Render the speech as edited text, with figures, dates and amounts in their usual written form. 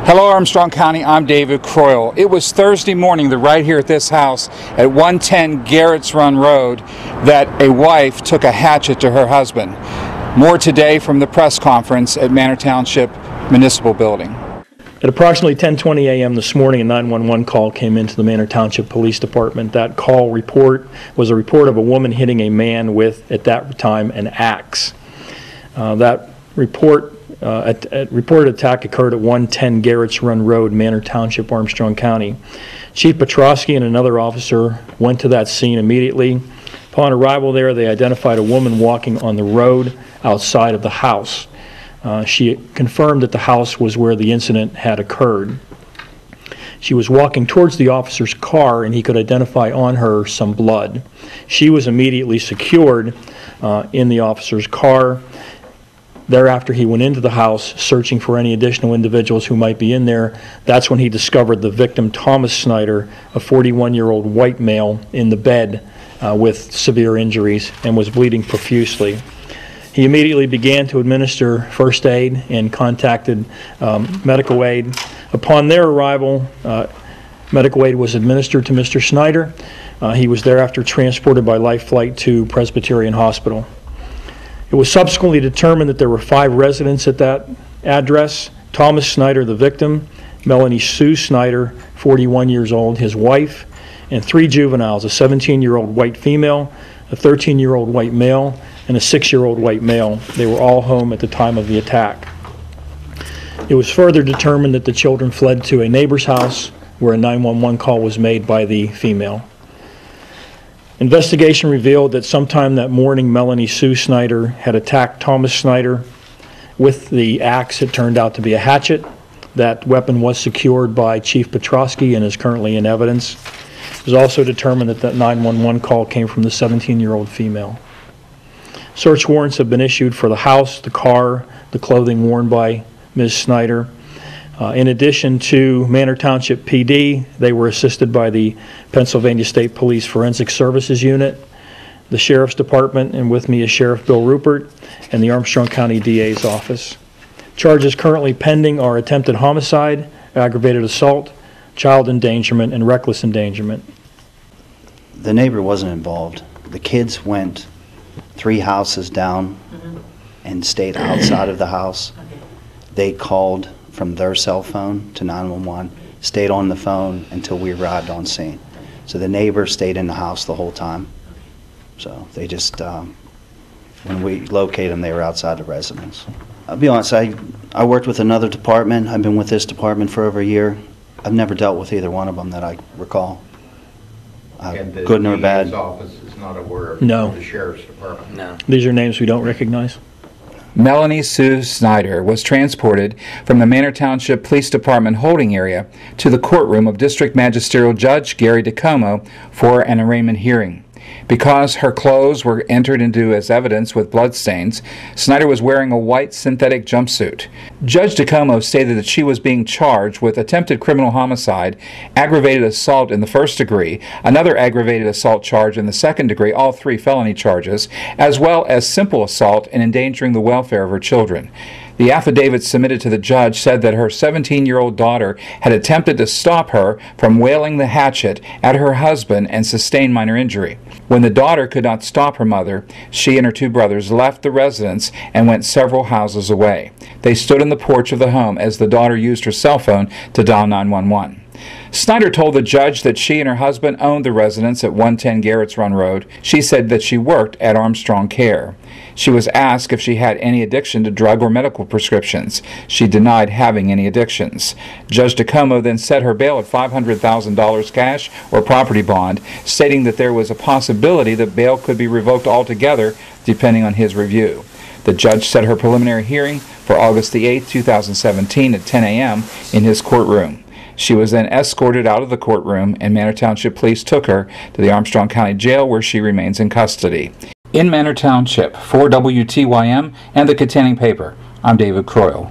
Hello, Armstrong County. I'm David Croyle. It was Thursday morning right here at this house at 110 Garrett's Run Road that a wife took a hatchet to her husband. More today from the press conference at Manor Township Municipal Building. At approximately 10:20 a.m. this morning, a 911 call came into the Manor Township Police Department. That call report was a report of a woman hitting a man with, at that time, an axe. That reported attack occurred at 110 Garrett's Run Road, Manor Township, Armstrong County. Chief Petrosky and another officer went to that scene immediately. Upon arrival there, they identified a woman walking on the road outside of the house. She confirmed that the house was where the incident had occurred. She was walking towards the officer's car, and he could identify on her some blood. She was immediately secured in the officer's car. Thereafter, he went into the house searching for any additional individuals who might be in there. That's when he discovered the victim, Thomas Snyder, a 41-year-old white male, in the bed with severe injuries and was bleeding profusely. He immediately began to administer first aid and contacted medical aid. Upon their arrival, medical aid was administered to Mr. Snyder. He was thereafter transported by life flight to Presbyterian Hospital. It was subsequently determined that there were 5 residents at that address: Thomas Snyder, the victim, Melanie Sue Snyder, 41 years old, his wife, and 3 juveniles, a 17-year-old white female, a 13-year-old white male, and a 6-year-old white male. They were all home at the time of the attack. It was further determined that the children fled to a neighbor's house where a 911 call was made by the female. Investigation revealed that sometime that morning, Melanie Sue Snyder had attacked Thomas Snyder with the axe. It turned out to be a hatchet. That weapon was secured by Chief Petrosky and is currently in evidence. It was also determined that that 911 call came from the 17-year-old female. Search warrants have been issued for the house, the car, the clothing worn by Ms. Snyder. In addition to Manor Township PD, they were assisted by the Pennsylvania State Police Forensic Services Unit, the Sheriff's Department, and with me is Sheriff Bill Rupert, and the Armstrong County DA's office. Charges currently pending are attempted homicide, aggravated assault, child endangerment, and reckless endangerment. The neighbor wasn't involved. The kids went 3 houses down and stayed outside of the house. They called from their cell phone to 911, stayed on the phone until we arrived on scene. So the neighbor stayed in the house the whole time. So they just, when we located them, they were outside the residence. I'll be honest, I worked with another department. I've been with this department for over a year. I've never dealt with either one of them that I recall. Good nor bad. The office is not aware of the Sheriff's Department? No. These are names we don't recognize. Melanie Sue Snyder was transported from the Manor Township Police Department holding area to the courtroom of District Magisterial Judge Gary DeComo for an arraignment hearing. Because her clothes were entered into as evidence with bloodstains, Snyder was wearing a white synthetic jumpsuit. Judge DeComo stated that she was being charged with attempted criminal homicide, aggravated assault in the first degree, another aggravated assault charge in the second degree, all 3 felony charges, as well as simple assault and endangering the welfare of her children. The affidavit submitted to the judge said that her 17-year-old daughter had attempted to stop her from wielding the hatchet at her husband and sustained minor injury. When the daughter could not stop her mother, she and her 2 brothers left the residence and went several houses away. They stood on the porch of the home as the daughter used her cell phone to dial 911. Snyder told the judge that she and her husband owned the residence at 110 Garrett's Run Road. She said that she worked at Armstrong Care. She was asked if she had any addiction to drug or medical prescriptions. She denied having any addictions. Judge DeComo then set her bail at $500,000 cash or property bond, stating that there was a possibility that bail could be revoked altogether depending on his review. The judge set her preliminary hearing for August the 8th, 2017 at 10 a.m. in his courtroom. She was then escorted out of the courtroom, and Manor Township Police took her to the Armstrong County Jail, where she remains in custody. In Manor Township, for WTYM and the Containing Paper, I'm David Croyle.